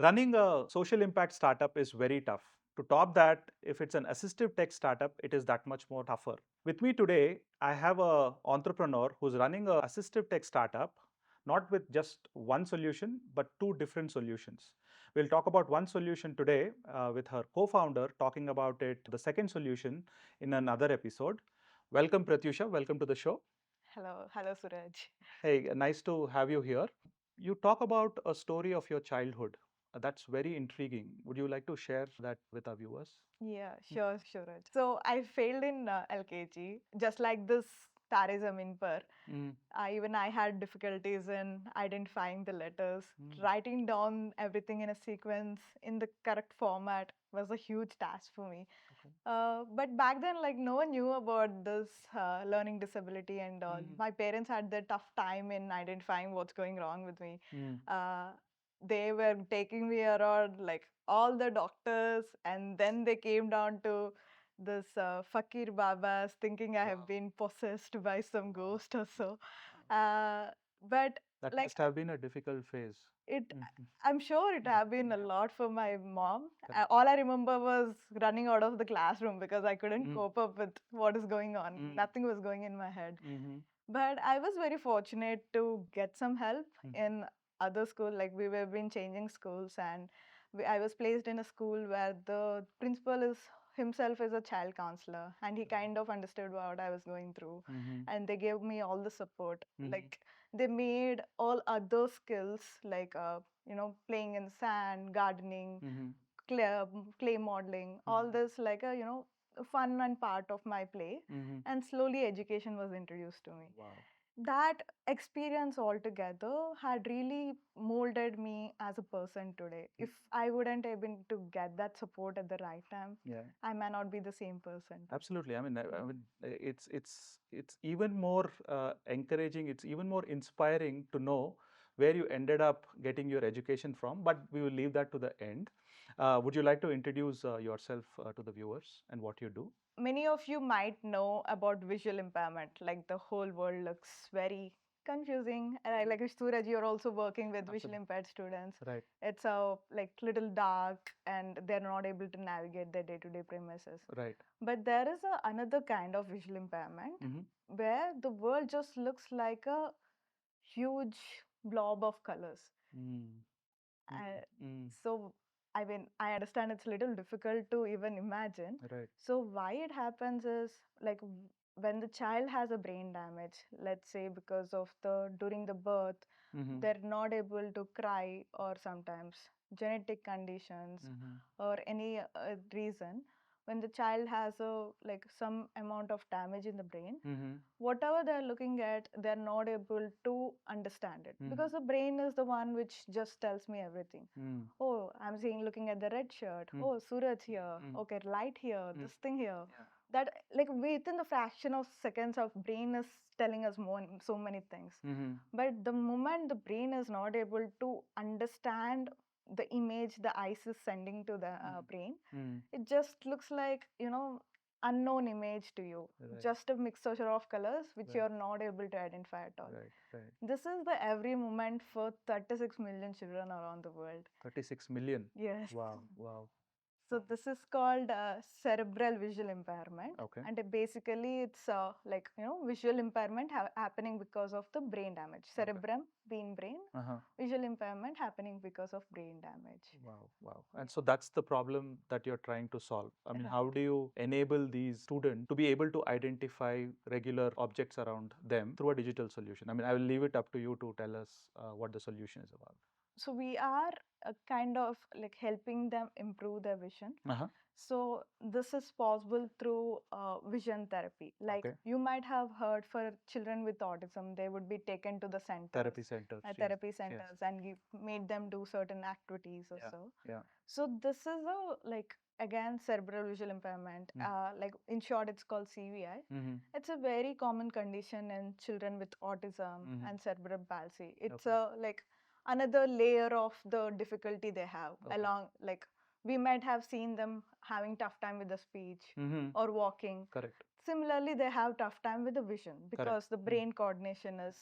Running a social impact startup is very tough. To top that, if it's an assistive tech startup, it is that much more tougher. With me today, I have a entrepreneur who's running a assistive tech startup, not with just one solution, but two different solutions. We'll talk about one solution today with her co-founder talking about it, the second solution in another episode. Welcome, Prathyusha. Welcome to the show. Hello, Suraj. Hey, nice to have you here. You talk about a story of your childhood. That's very intriguing. Would you like to share that with our viewers? Yeah, sure, Suraj. So I failed in LKG, just like this Tare Zameen Par. Mm, I had difficulties in identifying the letters. mm, Writing down everything in a sequence in the correct format was a huge task for me. okay. But back then, like no one knew about this learning disability and all. Mhm, My parents had their tough time in identifying what's going wrong with me. mm, Uh, they were taking me around like all the doctors, and then they came down to this fakir babas, thinking I have wow. been possessed by some Wow. ghost or so. Wow. But That like must have been a difficult phase. it Mhm, I'm sure it have been a yeah, lot for my mom. correct. All I remember was running out of the classroom because I couldn't Mm, cope up with what is going on. mm, Nothing was going in my head. mhm, But I was very fortunate to get some help mhm, in other school. Like we were been changing schools, and I was placed in a school where the principal is himself is a child counselor, and he kind of understood what I was going through, mhm, and they gave me all the support. mhm, Like they made all other skills like playing in sand, gardening, mhm, clay modeling, all mhm, this like a fun and part of my play, mhm. and slowly education was introduced to me. Wow. That experience altogether had really molded me as a person today. Mm, If I wouldn't have been to get that support at the right time, yeah. I may not be the same person today. Absolutely. It's even more encouraging. It's even more inspiring to know where you ended up getting your education from. But we will leave that to the end. Would you like to introduce yourself to the viewers and what you do? Many of you might know about visual impairment. Like the whole world looks very confusing. And I Mhm. like Suraj, you're also working with visual Absolutely. impaired students. Right. It's a like little dark, and they're not able to navigate their day-to-day premises. Right. But there is another kind of visual impairment Mm-hmm. where the world just looks like a huge blob of colors. Mm. Mm. Uh, Mm. so, I mean, I understand it's a little difficult to even imagine. Right. So, why it happens is like when the child has a brain damage, let's say because of the during the birth, Mm-hmm. they're not able to cry, or sometimes genetic conditions Mm-hmm. or any reason, when the child has a like some amount of damage in the brain, Mm-hmm. whatever they're looking at, they're not able to understand it Mm-hmm. because the brain is the one which just tells me everything. Mm. Oh, I'm seeing looking at the red shirt. Mm. Oh, Suraj here. Mm. Okay, light here. Mm. This thing here. Yeah. That like within the fraction of seconds, of brain is telling us more so many things. Mm-hmm. But the moment the brain is not able to understand the image the eyes is sending to the brain, Mm. it just looks like unknown image to you, Right. just a mixture of colors which Right. you're not able to identify at all. Right. Right. This is the every moment for 36 million children around the world. 36 million. Yes. Wow. Wow. So this is called cerebral visual impairment, Okay. and basically it's like visual impairment happening because of the brain damage. Okay. Cerebrum being brain, Uh-huh. visual impairment happening because of brain damage. Wow, wow. And so that's the problem that you're trying to solve. I mean, how Right. do you enable these students to be able to identify regular objects around them through a digital solution? I mean, I will leave it up to you to tell us what the solution is about. So we are kind of like helping them improve their vision. Uh-huh. So this is possible through vision therapy. Like Okay. you might have heard, for children with autism, they would be taken to the centers, Therapy centers. Yes. therapy Yes. centers, and you made them do certain activities or Yeah. so. Yeah. So this is a like again cerebral visual impairment. Mm. Like in short, it's called CVI. Mm-hmm. It's a very common condition in children with autism Mm-hmm. and cerebral palsy. It's Okay. a like another layer of the difficulty they have Okay. along like we might have seen them having tough time with the speech Mm-hmm. or walking. Correct. Similarly, they have tough time with the vision Correct. because the brain coordination is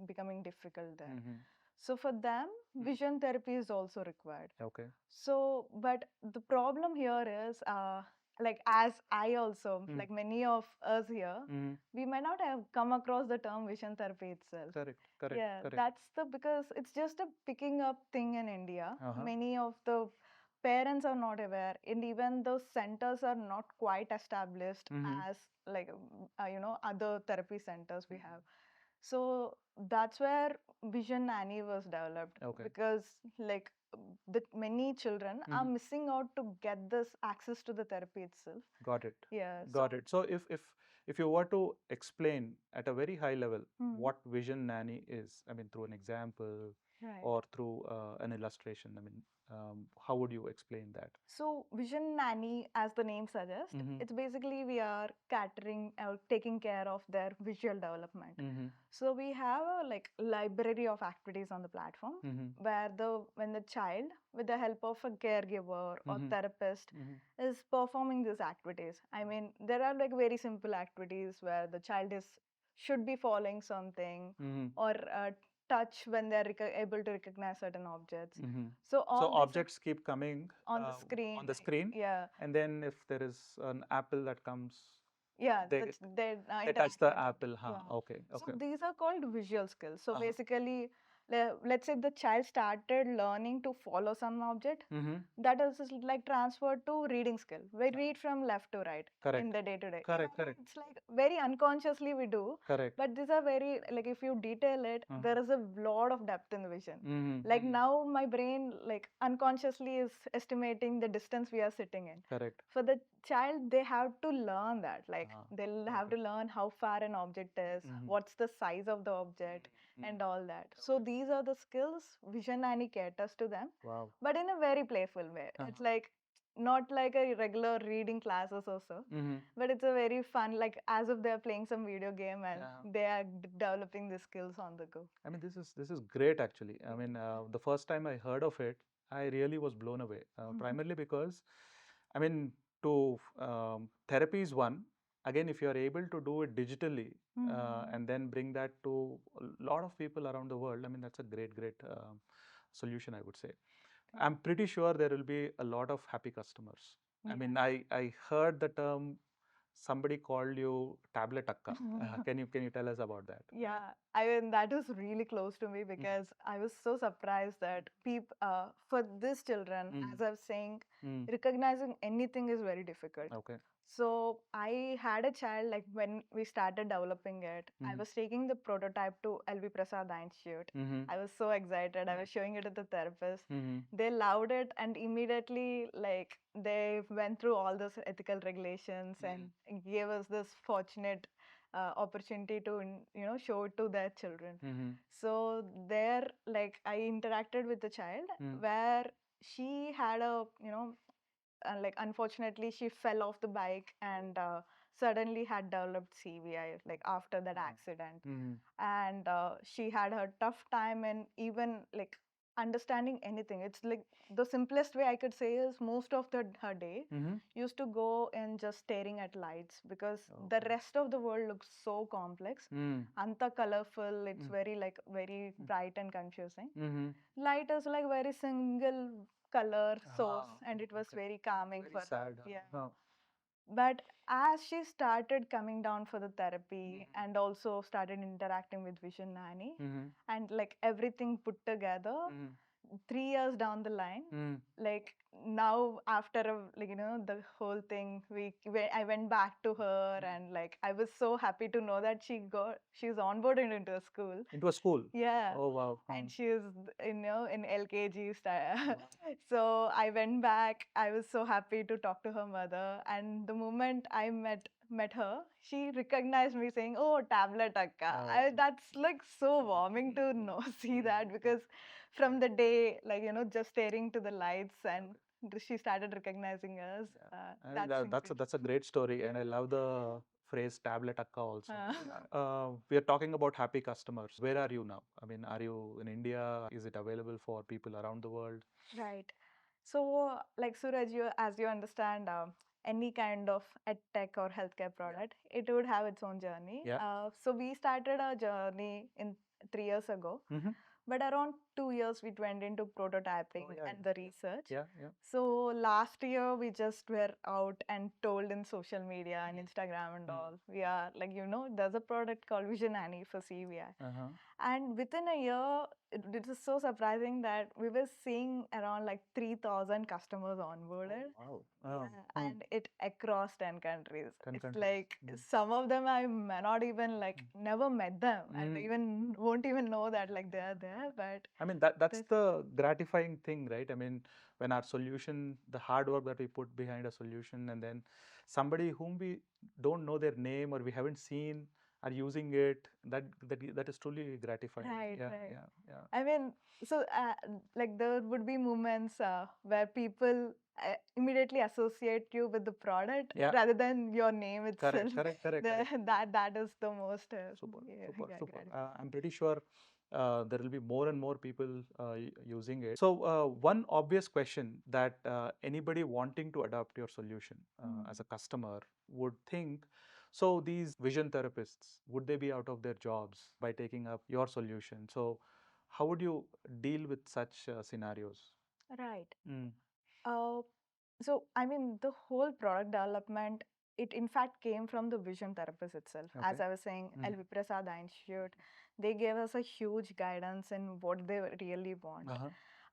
becoming difficult there. Mm-hmm. So for them, vision therapy is also required. Okay. So, but the problem here is, like as I also, like many of us here, we might not have come across the term vision therapy itself. Correct. Correct. Yeah, Correct. that's the because it's just a picking up thing in India. Uh-huh. Many of the parents are not aware, and even those centers are not quite established as like other therapy centers we have. So that's where Vision Nanny was developed. Okay. Because like the many children are missing out to get this access to the therapy itself. Got it. Yeah. Got it. So if you were to explain at a very high level what Hmm. Vision Nanny is, I mean, through an example Right. or through an illustration, I mean, how would you explain that? So Vision Nanny, as the name suggests, it's basically we are catering or taking care of their visual development. So we have a like library of activities on the platform where when the child, with the help of a caregiver or therapist, is performing these activities. I mean, there are like very simple activities where the child is should be following something or touch when they're able to recognize certain objects. So all So these are objects keep coming on the screen. on the screen, Yeah. and then if there is an apple that comes, Yeah, they they they touch interact the with it. apple. Huh? Yeah. Okay. So Okay. these are called visual skills. So Uh-huh. basically, let's say the child started learning to follow some object, that is just like transferred to reading skill. We read from left to right in Correct. the day to day. Correct. Correct. It's like very unconsciously we do, Correct. but these are very like if you detail it, there is a lot of depth in the vision. Like now my brain like unconsciously is estimating the distance we are sitting in. Correct. For the child, they have to learn that. Like they'll have to learn how far an object is, what's the size of the object, and all that. So these are the skills Vision Nanny caters to them, Wow. but in a very playful way. It's like not like a regular reading classes or so, but it's a very fun, like as if they're playing some video game and they are developing the skills on the go. I mean, this is great actually. I mean, the first time I heard of it, I really was blown away. Primarily because, I mean, to therapy is one. Again, if you are able to do it digitally and then bring that to a lot of people around the world, I mean, that's a great solution, I would say. I'm pretty sure there will be a lot of happy customers. I mean, I heard the term, somebody called you tablet Akka. Can you tell us about that? Yeah, I mean that was really close to me because I was so surprised that for these children, as I was saying, recognizing anything is very difficult. Okay. So I had a child like when we started developing it, I was taking the prototype to LV Prasad Institute. I was so excited. I was showing it to the therapist. They loved it and immediately like they went through all those ethical regulations and gave us this fortunate opportunity to show it to their children. So there like I interacted with the child where she had a like unfortunately she fell off the bike and suddenly had developed CVI like after that accident. And she had her tough time and even like understanding anything. It's like the simplest way I could say is most of her day used to go in just staring at lights because the rest of the world looks so complex, anta colorful. It's very like very bright and confusing. Light is like very single color source and it was very calming for her. Sad. Yeah. But as she started coming down for the therapy and also started interacting with Vision Nanny and like everything put together, 3 years down the line, like now after like the whole thing, I went back to her and like I was so happy to know that she's onboarded into a school. Into a school. Yeah. Oh wow. And she is in LKG style. So I went back. I was so happy to talk to her mother. And the moment I met her, she recognized me saying, "Oh, tablet Akka." That's like so warming to know see that because from the day like just staring to the lights and she started recognizing us. And that's a great story, and I love the phrase tablet Akka also. We are talking about happy customers. Where are you now? I mean, are you in India? Is it available for people around the world? Right. So, like Suraj, as you understand, any kind of ed tech or healthcare product, it would have its own journey. Yeah. So we started our journey in 3 years ago, But around 2 years, we went into prototyping and the research. Yeah, yeah. So last year, we just were out and told in social media and Instagram and all. We are like, there's a product called Vision Nanny for CVI. And within a year, it is so surprising that we were seeing around like 3,000 customers onboarded. Wow. Yeah, and it across 10 countries. 10 It's countries. like some of them I may not even like never met them and even won't even know that like they are there. But I mean, that's the gratifying thing, right? I mean, when our solution, the hard work that we put behind a solution, and then somebody whom we don't know their name or we haven't seen are using it, that is truly gratifying. Right, Yeah, right. yeah, yeah. I mean, so like there would be moments where people immediately associate you with the product Yeah. rather than your name itself. Correct. That is the most Super. gratifying. I'm pretty sure there will be more and more people using it. So one obvious question that anybody wanting to adopt your solution as a customer would think, so these vision therapists, would they be out of their jobs by taking up your solution? So how would you deal with such scenarios? Right. Mm. So, I mean, the whole product development, it in fact came from the vision therapist itself. As I was saying, LV Prasad Institute, they gave us a huge guidance in what they really want.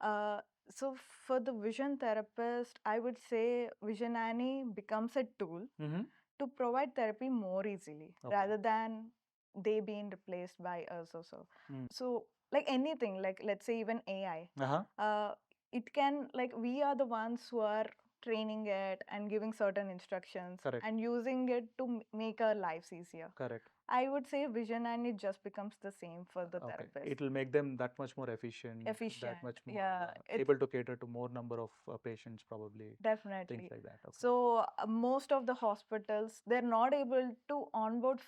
Uh, so, for the vision therapist, I would say Vision Nanny becomes a tool to provide therapy more easily rather than they being replaced by us also. So, like anything, like let's say even AI, it can, like, we are the ones who are training it and giving certain instructions and using it to make our lives easier. Correct. I would say vision and it just becomes the same for the Okay. therapist. It will make them that much more efficient, that much more able to cater to more number of patients, probably. Definitely. Things like that. Okay. So most of the hospitals, they're not able to onboard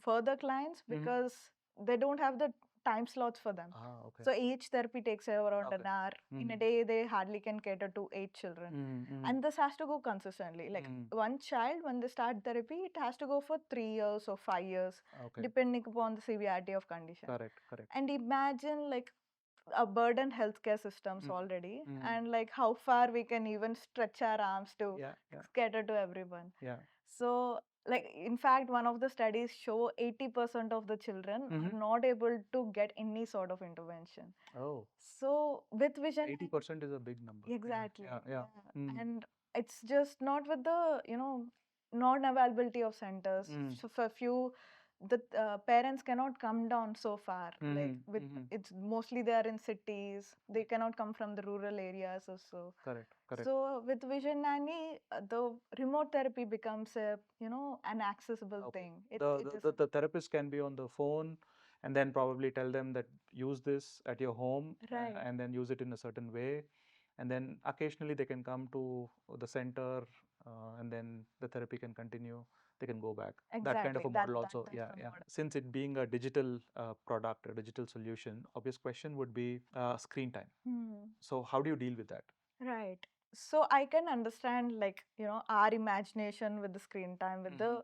further clients because they don't have the time slots for them. Okay. So each therapy takes around an hour. In a day, they hardly can cater to 8 children. And this has to go consistently. Like one child, when they start therapy, it has to go for 3 years or 5 years, depending upon the severity of condition. Correct. And imagine like a burdened healthcare systems already, and like how far we can even stretch our arms to cater to everyone. So like in fact one of the studies show 80% of the children are not able to get any sort of intervention. So with vision 80% is a big number. exactly. Yeah. And it's just not with the non-availability of centers. So for few, the parents cannot come down so far. Like with it's mostly they are in cities. They cannot come from the rural areas or so. Correct. So with Vision Nanny, the remote therapy becomes a an accessible thing. The therapist can be on the phone and then probably tell them that use this at your home and then use it in a certain way, and then occasionally they can come to the center and then the therapy can continue, they can go back. That kind of a model also. Since it being a digital product, a digital solution, obvious question would be screen time. So how do you deal with that? Right. So I can understand like, our imagination with the screen time with the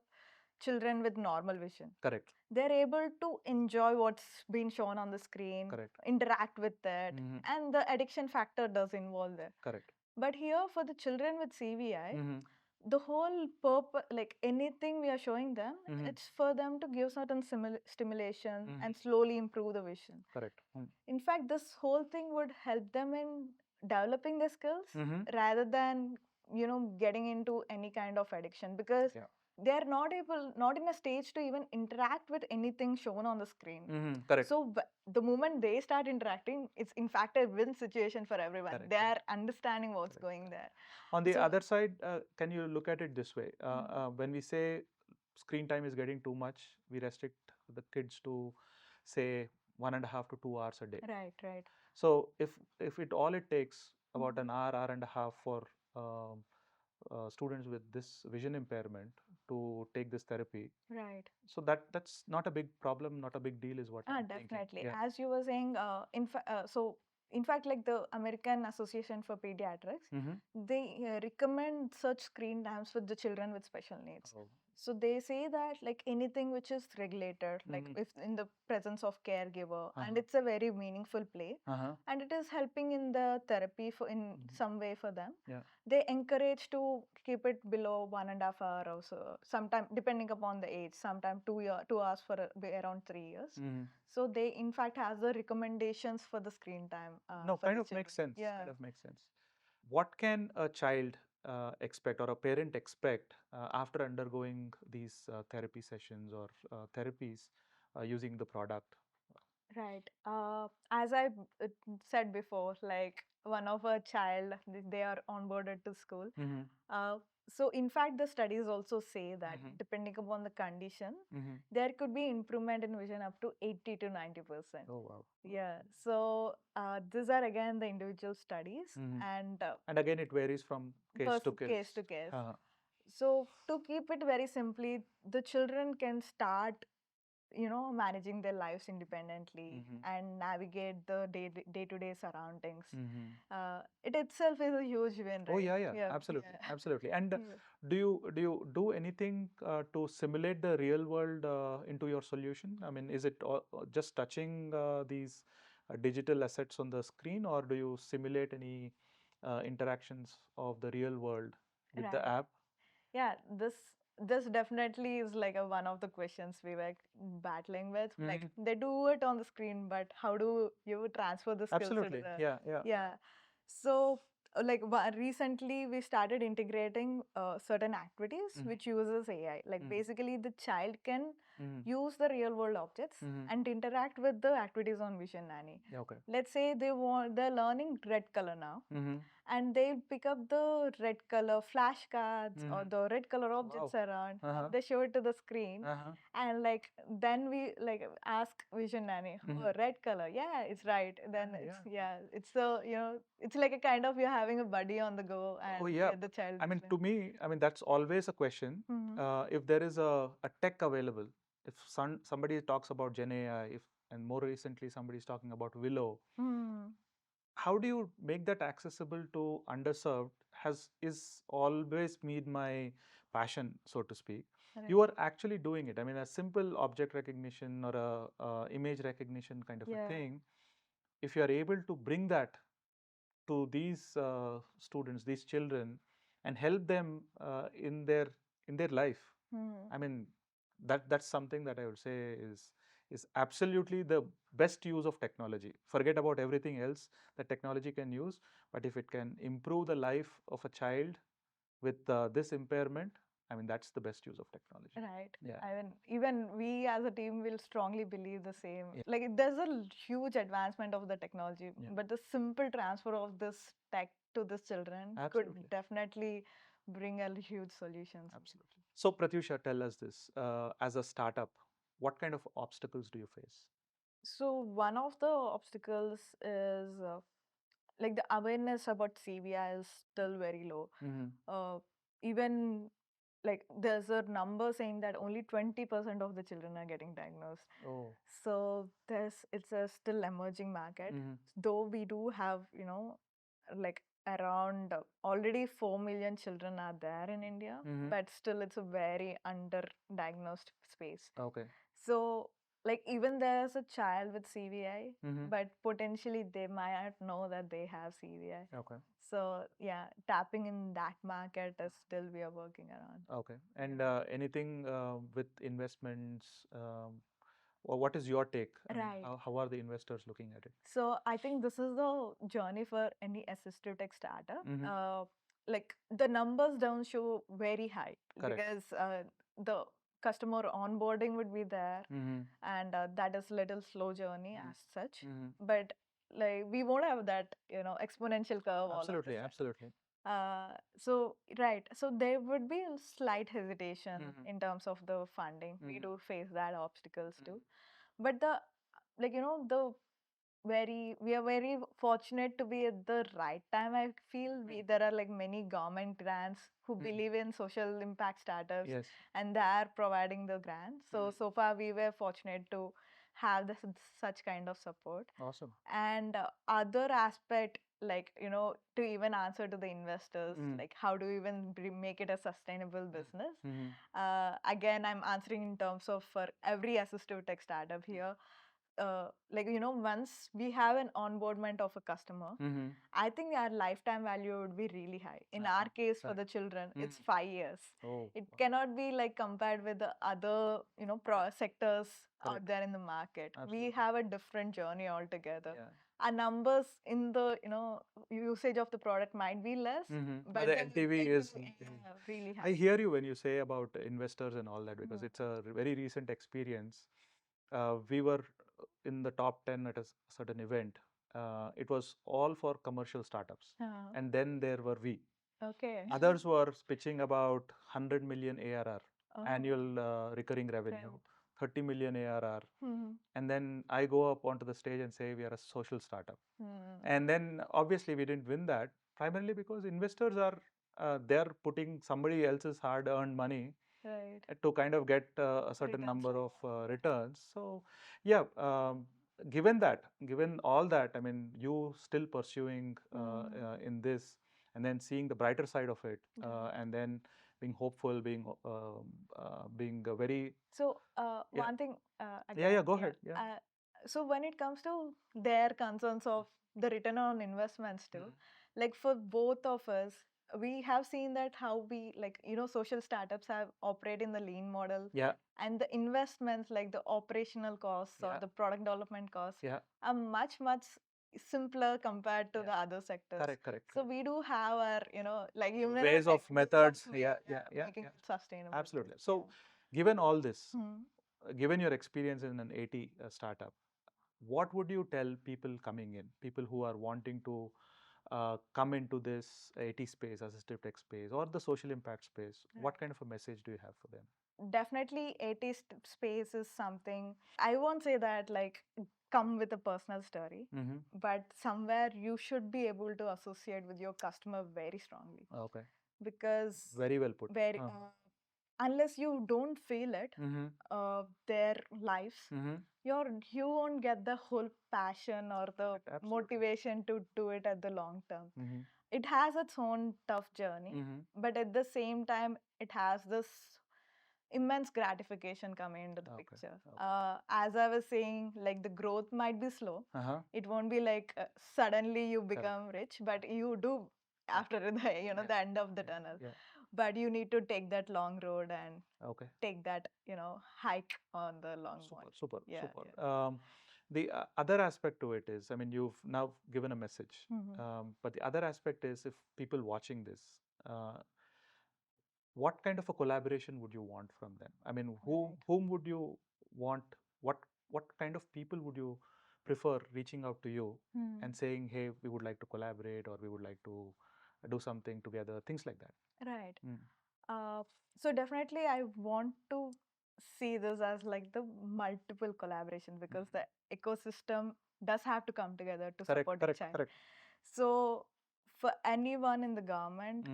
children with normal vision. Correct. They're able to enjoy what's being shown on the screen, interact with it, and the addiction factor does involve there. Correct. But here for the children with CVI, the whole purpose, like anything we are showing them, it's for them to give certain stimulation and slowly improve the vision. Correct. In fact, this whole thing would help them in developing their skills rather than getting into any kind of addiction, because they're not in a stage to even interact with anything shown on the screen. Correct. So the moment they start interacting, it's in fact a win situation for everyone. They are understanding what's going there. On the other side, can you look at it this way? When we say screen time is getting too much, we restrict the kids to say 1.5 to 2 hours a day. Right. So if it takes about an hour and a half for students with this vision impairment to take this therapy, right? So that's not a big problem, not a big deal, is what I'm definitely. thinking. As you were saying, in fact, like the American Association for Pediatrics, they recommend such screen times for the children with special needs. So they say that like anything which is regulated, like if in the presence of caregiver, and it's a very meaningful play, and it is helping in the therapy for in some way for them. They encourage to keep it below 1.5 hours or so. Sometime depending upon the age, sometime 2 hours for around 3 years. So they in fact has the recommendations for the screen time. No, for kind the of makes children. sense. Yeah. Kind of makes sense. What can a child expect or a parent expect after undergoing these therapy sessions or therapies using the product? Right. As I said before, like one of a child, they are onboarded to school. Uh, so in fact, the studies also say that depending upon the condition, there could be improvement in vision up to 80 to 90%. Oh, wow. Yeah. So these are again the individual studies, And again, it varies from case to case. case to case. So to keep it very simply, the children can start managing their lives independently and navigate the day-to-day surroundings. It itself is a huge win, right? Oh, yeah, absolutely, absolutely. And do you do anything to simulate the real world into your solution? I mean, is it just touching these digital assets on the screen, or do you simulate any interactions of the real world with the app? Yeah, this definitely is like one of the questions we were battling with. Like they do it on the screen, but how do you transfer the skills to Absolutely. the Yeah. So like recently we started integrating certain activities which uses AI. Like basically the child can use the real world objects and interact with the activities on Vision Nanny. Okay. Let's say they're learning red color now, and they'll pick up the red color flashcards or the red color objects around. They show it to the screen, and like then we like ask Vision Nanny, oh, red color, yeah, it's right. Then it's it's like a kind of you're having a buddy on the go, and Oh, yeah. the child. I mean, to me, I mean, that's always a question. If there is a tech available, if somebody talks about Gen AI, and more recently somebody is talking about Willow, how do you make that accessible to underserved? Is always been my passion, so to speak. You are actually doing it. I mean, a simple object recognition or a image recognition kind of a thing. If you are able to bring that to these students, these children, and help them in their life. I mean, that's something that I would say is absolutely the best use of technology. Forget about everything else that technology can use, but if it can improve the life of a child with this impairment, I mean, that's the best use of technology. Right. Yeah. I mean, even we as a team will strongly believe the same. Like, there's a huge advancement of the technology, but the simple transfer of this tech to the children could definitely bring a huge solutions. Absolutely. So, Pratyusha, tell us this. As a startup, what kind of obstacles do you face? So, one of the obstacles is like the awareness about CVI is still very low. Even like there's a number saying that only 20% of the children are getting diagnosed. Oh. So it's a still emerging market. Though we do have, like around already 4 million children are there in India, but still it's a very underdiagnosed space. Okay. So like even there's a child with CVI, but potentially they might not know that they have CVI. Okay. So yeah, tapping in that market is still we are working around. Okay. And anything with investments, or what is your take? I mean, Right. how are the investors looking at it? So I think this is the journey for any assistive tech startup. Like the numbers don't show very high. Correct. Because the customer onboarding would be there, and that is little slow journey as such. But like we won't have that exponential curve all of a Absolutely, sudden. absolutely. So right, so there would be a slight hesitation in terms of the funding. We do face that obstacles too, but the like the we are very fortunate to be at the right time. I feel there are like many government grants who believe in social impact startups, Yes. and they are providing the grants. So far we were fortunate to have such kind of support. Awesome. And other aspect, like, to even answer to the investors, like how do you even make it a sustainable business? Again, I'm answering in terms of for every assistive tech startup here. Like, once we have an onboardment of a customer, I think our lifetime value would be really high. In our case, for the children, it's 5 years. It cannot be like compared with the other, sectors out there in the market. We have a different journey altogether. Our numbers in the, usage of the product might be less, but the NTV is really high. I hear you when you say about investors and all that, because it's a very recent experience. We were in the top 10 at a certain event. It was all for commercial startups. And then there were we. Okay. Others were pitching about 100 million ARR, annual recurring revenue, 30 million ARR. And then I go up onto the stage and say we are a social startup. And then obviously we didn't win that, primarily because investors are they're putting somebody else's hard-earned money to kind of get a certain number of returns. So yeah, given all that, I mean, you still pursuing in this, and then seeing the brighter side of it, and then being hopeful, being very. So Yeah. one thing, Yeah, go ahead. Yeah. So when it comes to their concerns of the return on investments too, like for both of us, we have seen that how we, like, social startups have operate in the lean model. Yeah. And the investments, like the operational costs or the product development costs, are much, much simpler compared to the other sectors. Correct. So we do have our, like ways of methods. Yeah. Making it sustainable. Absolutely. So given all this, given your experience in an AT startup, what would you tell people coming in, people who are wanting to come into this AT space, assistive tech space, or the social impact space? What kind of a message do you have for them? Definitely, AT space is something, I won't say that like come with a personal story, but somewhere you should be able to associate with your customer very strongly. Okay. Because very well put. Unless you don't feel it, their lives, you won't get the whole passion or the motivation to do it at the long term. It has its own tough journey, but at the same time, it has this immense gratification coming into the picture. As I was saying, like the growth might be slow. It won't be like suddenly you become rich, but you do after the the end of the tunnel. But you need to take that long road and take that hike on the long one. Super. The other aspect to it is, I mean, you've now given a message, but the other aspect is, if people watching this, what kind of a collaboration would you want from them? I mean, whom would you want? What kind of people would you prefer reaching out to you and saying, hey, we would like to collaborate, or we would like to do something together, things like that? Right. So definitely I want to see this as like the multiple collaboration, because the ecosystem does have to come together to support the child. Correct. So for anyone in the government,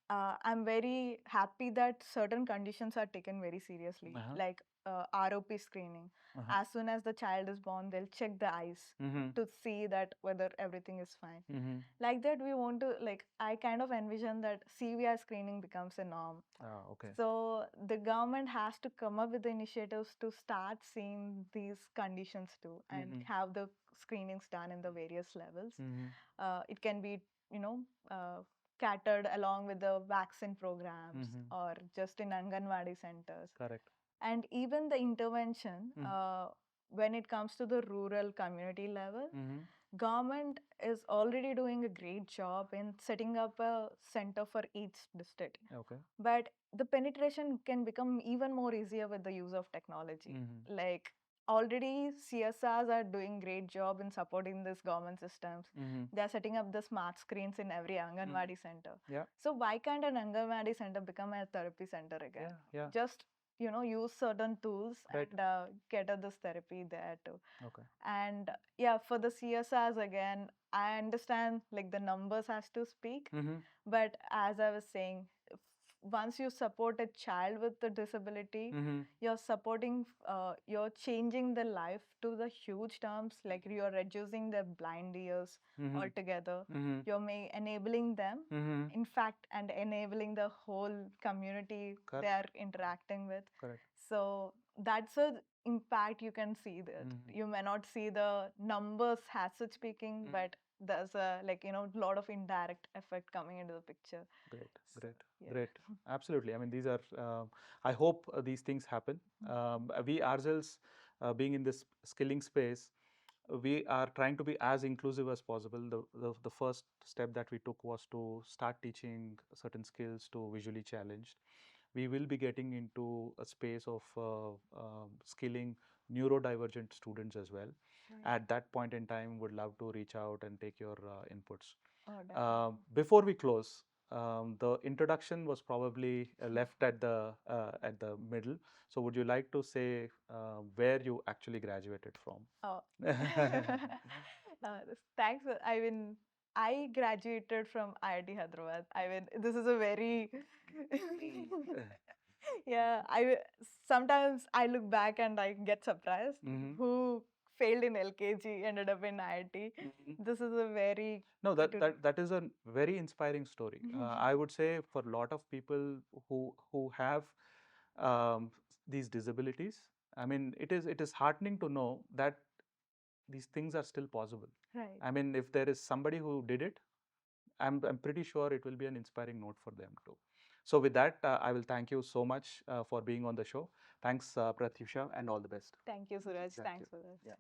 I'm very happy that certain conditions are taken very seriously, like ROP screening. As soon as the child is born, they'll check the eyes to see that whether everything is fine. Like that, we want to, like, I kind of envision that CVR screening becomes a norm. So the government has to come up with the initiatives to start seeing these conditions too, and have the screenings done in the various levels. It can be, catered along with the vaccine programs, or just in Anganwadi centers. Correct. And even the intervention, when it comes to the rural community level, government is already doing a great job in setting up a center for each district. But the penetration can become even more easier with the use of technology. Like already CSRs are doing great job in supporting this government systems. They are setting up the smart screens in every Anganwadi center. So why can't an Anganwadi center become a therapy center again? Just use certain tools and cater this therapy there too. And yeah, for the CSRs again, I understand like the numbers has to speak, but as I was saying, once you support a child with a disability, you're supporting, you're changing the life to the huge terms, like you're reducing their blind ears altogether. You're enabling them, in fact, and enabling the whole community they are interacting with. Correct. So that's a impact you can see that. You may not see the numbers as such speaking, but there's a lot of indirect effect coming into the picture. Great, So, great, yeah. great. Absolutely. I mean, these are. I hope these things happen. We ourselves, being in this skilling space, we are trying to be as inclusive as possible. The first step that we took was to start teaching certain skills to visually challenged. We will be getting into a space of skilling neurodivergent students as well. Right. At that point in time, would love to reach out and take your inputs. Oh, definitely. Before we close, the introduction was probably left at the middle. So, would you like to say where you actually graduated from? Oh, thanks. I mean, I graduated from IIT Hyderabad. I mean, this is a very yeah. Sometimes I look back and I get surprised. Who failed in LKG ended up in IIT. This is a very No, that is a very inspiring story. I would say for a lot of people who have these disabilities, I mean, it is heartening to know that these things are still possible. Right. I mean, if there is somebody who did it, I'm pretty sure it will be an inspiring note for them too. So with that, I will thank you so much for being on the show. Thanks, Prathyusha, and all the best. Thank you, Suraj. Thank Thanks you. for this. Yeah.